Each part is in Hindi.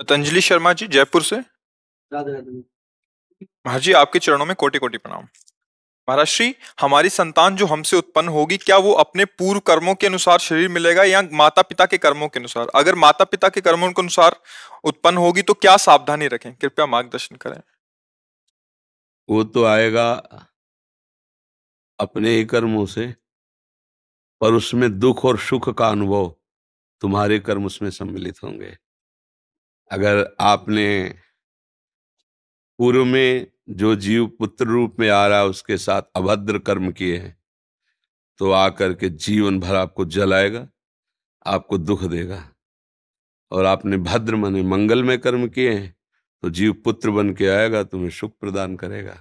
पतंजलि शर्मा जी, जयपुर से। राधे राधे। महाराज जी, आपके चरणों में कोटि कोटि प्रणाम। महाराज श्री, हमारी संतान जो हमसे उत्पन्न होगी, क्या वो अपने पूर्व कर्मों के अनुसार शरीर मिलेगा या माता पिता के कर्मों के अनुसार? अगर माता पिता के कर्मों के अनुसार उत्पन्न होगी तो क्या सावधानी रखें? कृपया मार्गदर्शन करें। वो तो आएगा अपने ही कर्मों से, पर उसमें दुख और सुख का अनुभव तुम्हारे कर्म उसमें सम्मिलित होंगे। अगर आपने पूर्व में जो जीव पुत्र रूप में आ रहा है उसके साथ अभद्र कर्म किए हैं, तो आकर के जीवन भर आपको जलाएगा, आपको दुख देगा। और आपने भद्र माने मंगलमय कर्म किए हैं, तो जीव पुत्र बन के आएगा, तुम्हें सुख प्रदान करेगा।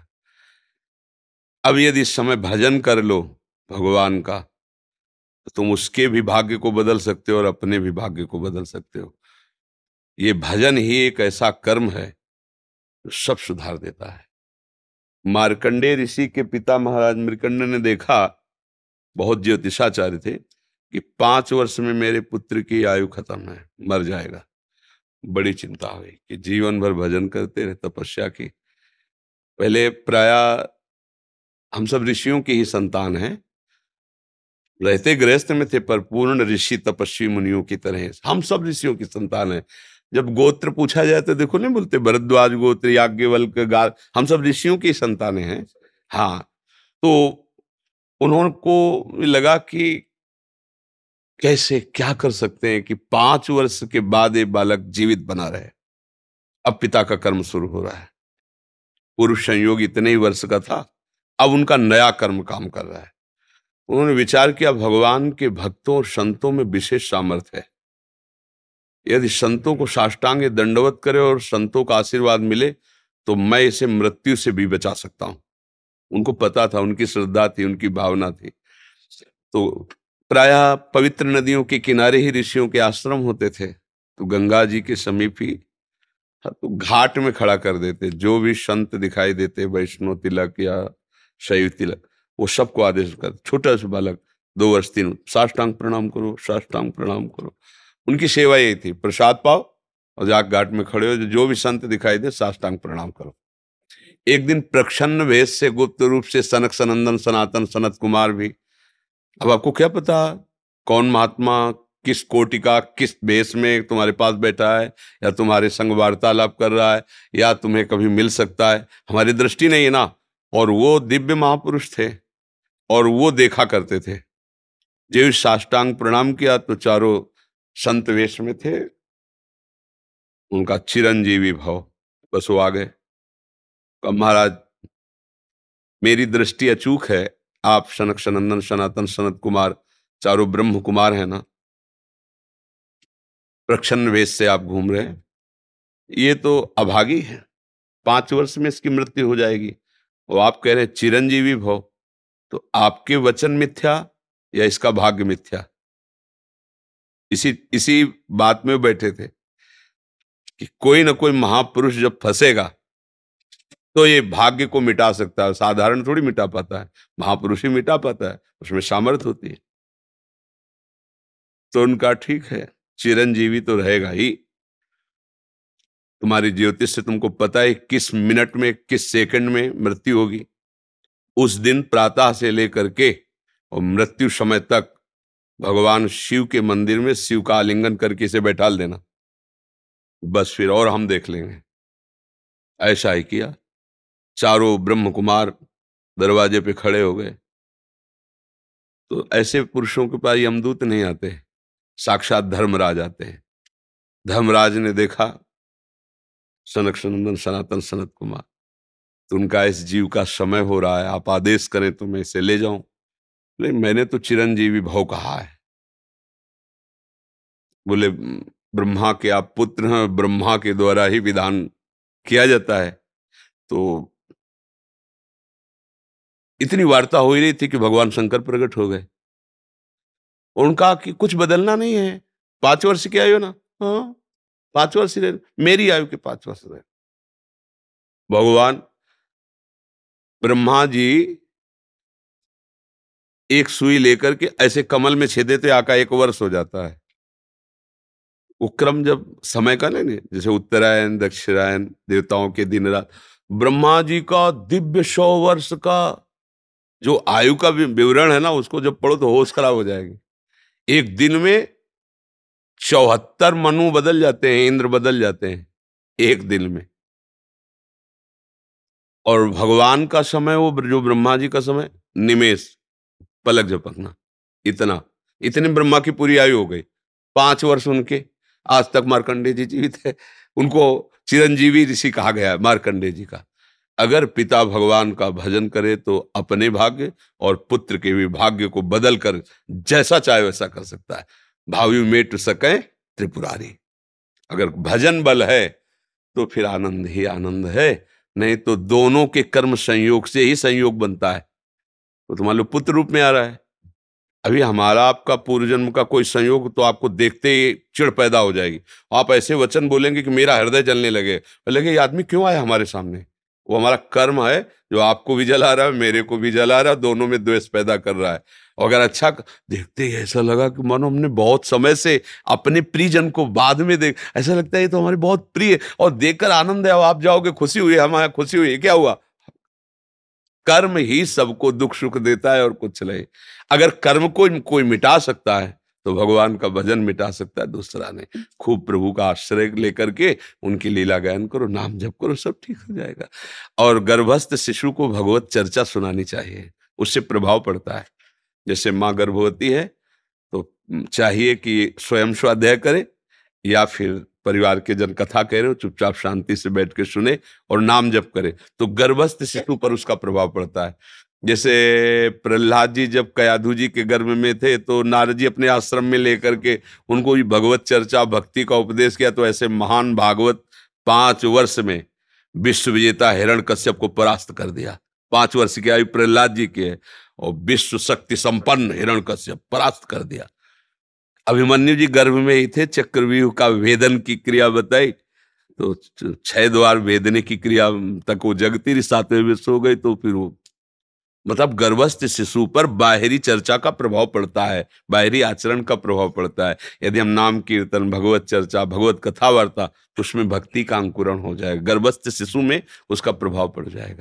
अब यदि इस समय भजन कर लो भगवान का, तो तुम उसके भी भाग्य को बदल सकते हो और अपने भी भाग्य को बदल सकते हो। ये भजन ही एक ऐसा कर्म है जो सब सुधार देता है। मार्कंडेय ऋषि के पिता महाराज मृकंड ने देखा, बहुत ज्योतिषाचार्य थे, कि 5 वर्ष में मेरे पुत्र की आयु खत्म है, मर जाएगा। बड़ी चिंता हुई कि जीवन भर भजन करते रहे, तपस्या की। पहले प्राय हम सब ऋषियों की ही संतान हैं, रहते गृहस्थ में थे, पर पूर्ण ऋषि तपस्वी मुनियों की तरह हम सब ऋषियों की संतान हैं। जब गोत्र पूछा जाए तो देखो नहीं बोलते भरद्वाज गोत्र, याज्ञवल्क, गार, हम सब ऋषियों की संतानें हैं। हाँ, तो उन्होंने को लगा कि कैसे क्या कर सकते हैं कि 5 वर्ष के बाद ये बालक जीवित बना रहे। अब पिता का कर्म शुरू हो रहा है। पूर्व संयोग इतने ही वर्ष का था, अब उनका नया कर्म काम कर रहा है। उन्होंने विचार किया, भगवान के भक्तों और संतों में विशेष सामर्थ्य है। यदि संतों को साष्टांग दंडवत करे और संतों का आशीर्वाद मिले, तो मैं इसे मृत्यु से भी बचा सकता हूं। उनको पता था, उनकी श्रद्धा थी, उनकी भावना थी। तो प्रायः पवित्र नदियों के किनारे ही ऋषियों के आश्रम होते थे, तो गंगा जी के समीप ही, तो घाट में खड़ा कर देते। जो भी संत दिखाई देते, वैष्णव तिलक या शैव तिलक, वो सबको आदेश कर, छोटा सा बालक 2 वर्ष 3, साष्टांग प्रणाम करो, साष्टांग प्रणाम करो। उनकी सेवा यही थी, प्रसाद पाओ और जाके घाट में खड़े हो, जो भी संत दिखाई दे साष्टांग प्रणाम करो। एक दिन प्रच्छन्न वेश से गुप्त रूप से सनक सनंदन सनातन सनत कुमार भी, अब आपको क्या पता कौन महात्मा किस कोटि का किस वेश में तुम्हारे पास बैठा है, या तुम्हारे संग वार्तालाप कर रहा है, या तुम्हें कभी मिल सकता है, हमारी दृष्टि नहीं है ना। और वो दिव्य महापुरुष थे और वो देखा करते थे। जो साष्टांग प्रणाम किया तो चारों संत वेश में थे, उनका चिरंजीवी भव, बस वो आ गए। कहा, महाराज मेरी दृष्टि अचूक है, आप सनक सनंदन सनातन सनत कुमार चारों ब्रह्म कुमार है ना, प्रच्छन्न वेश से आप घूम रहे हैं, ये तो अभागी है, 5 वर्ष में इसकी मृत्यु हो जाएगी। और आप कह रहे हैं चिरंजीवी भव, तो आपके वचन मिथ्या या इसका भाग्य मिथ्या? इसी इसी बात में बैठे थे कि कोई ना कोई महापुरुष जब फंसेगा तो ये भाग्य को मिटा सकता है, साधारण थोड़ी मिटा पाता है, महापुरुष ही मिटा पाता है, उसमें सामर्थ्य होती है। तो उनका ठीक है, चिरंजीवी तो रहेगा ही। तुम्हारी ज्योतिष से तुमको पता है किस मिनट में किस सेकंड में मृत्यु होगी। उस दिन प्रातः से लेकर के और मृत्यु समय तक भगवान शिव के मंदिर में शिव का आलिंगन करके इसे बैठाल देना, बस फिर और हम देख लेंगे। ऐसा ही किया। चारों ब्रह्म कुमार दरवाजे पे खड़े हो गए। तो ऐसे पुरुषों के पास यमदूत नहीं आते, साक्षात धर्मराज आते हैं। धर्मराज ने देखा सनक सनंदन सनातन सनत कुमार, तो उनका इस जीव का समय हो रहा है, आप आदेश करें तो मैं इसे ले जाऊं। बोले मैंने तो चिरंजीवी भव कहा है। बोले ब्रह्मा के आप पुत्र हैं, ब्रह्मा के द्वारा ही विधान किया जाता है। तो इतनी वार्ता हो ही रही थी कि भगवान शंकर प्रकट हो गए। उनका कि कुछ बदलना नहीं है, 5 वर्ष की आयु ना, हाँ 5 वर्ष ही रहे, मेरी आयु के 5 वर्ष रहे। भगवान ब्रह्मा जी एक सुई लेकर के ऐसे कमल में छेदे थे, आका 1 वर्ष हो जाता है। वो क्रम जब समय का नहीं, जैसे उत्तरायण दक्षिणायन, देवताओं के दिन रात, ब्रह्मा जी का दिव्य 100 वर्ष का जो आयु का विवरण है ना, उसको जब पढ़ो तो होश खराब हो जाएगी। एक दिन में 74 मनु बदल जाते हैं, इंद्र बदल जाते हैं एक दिन में। और भगवान का समय, वो जो ब्रह्मा जी का समय, निमेष, पलक झपकना, इतना, इतने ब्रह्मा की पूरी आयु हो गई। 5 वर्ष उनके, आज तक मार्कंडेय जी जीवित है, उनको चिरंजीवी ऋषि कहा गया है मार्कंडेय जी का। अगर पिता भगवान का भजन करे तो अपने भाग्य और पुत्र के भी भाग्य को बदल कर जैसा चाहे वैसा कर सकता है। भावी मेट सके त्रिपुरारी। अगर भजन बल है तो फिर आनंद ही आनंद है, नहीं तो दोनों के कर्म संयोग से ही संयोग बनता है। तो तुम्हारे लो पुत्र रूप में आ रहा है। अभी हमारा आपका पूर्व जन्म का कोई संयोग तो आपको देखते ही चिढ़ पैदा हो जाएगी। आप ऐसे वचन बोलेंगे कि मेरा हृदय जलने लगे, लगे ये आदमी क्यों आया हमारे सामने। वो हमारा कर्म है जो आपको भी जला रहा है, मेरे को भी जला रहा है, दोनों में द्वेष पैदा कर रहा है। और अगर अच्छा देखते ही ऐसा लगा कि मानो हमने बहुत समय से अपने प्रियजन को बाद में देख, ऐसा लगता है ये तो हमारे बहुत प्रिय, और देखकर आनंद है, आप जाओगे खुशी हुई, हमारे खुशी हुई, क्या हुआ। कर्म ही सबको दुख सुख देता है और कुछ नहीं। अगर कर्म को कोई मिटा सकता है तो भगवान का भजन मिटा सकता है, दूसरा नहीं। खूब प्रभु का आश्रय लेकर के उनकी लीला गायन करो, नाम जप करो, सब ठीक हो जाएगा। और गर्भस्थ शिशु को भगवत चर्चा सुनानी चाहिए, उससे प्रभाव पड़ता है। जैसे माँ गर्भवती है तो चाहिए कि स्वयं स्वाध्याय करे, या फिर परिवार के जन कथा कह रहे हो, चुपचाप शांति से बैठ के सुने और नाम जप करे, तो गर्भस्थ शिशु पर उसका प्रभाव पड़ता है। जैसे प्रहलाद जी जब कयाधु जी के गर्भ में थे तो नारद जी अपने आश्रम में लेकर के उनको भी भगवत चर्चा भक्ति का उपदेश किया, तो ऐसे महान भागवत 5 वर्ष में विश्व विजेता हिरण्यकश्यप को परास्त कर दिया। 5 वर्ष की आयु प्रहलाद जी की है और विश्व शक्ति संपन्न हिरण्यकश्यप परास्त कर दिया। अभिमन्यु जी गर्भ में ही थे, चक्रव्यूह का भेदन की क्रिया बताई, तो 6 द्वार भेदने की क्रिया तक वो जगती रही, 7वें में सो गई। तो फिर वो मतलब गर्भस्थ शिशु पर बाहरी चर्चा का प्रभाव पड़ता है, बाहरी आचरण का प्रभाव पड़ता है। यदि हम नाम कीर्तन, भगवत चर्चा, भगवत कथा वार्ता, तो उसमें भक्ति का अंकुरण हो जाएगा, गर्भस्थ शिशु में उसका प्रभाव पड़ जाएगा।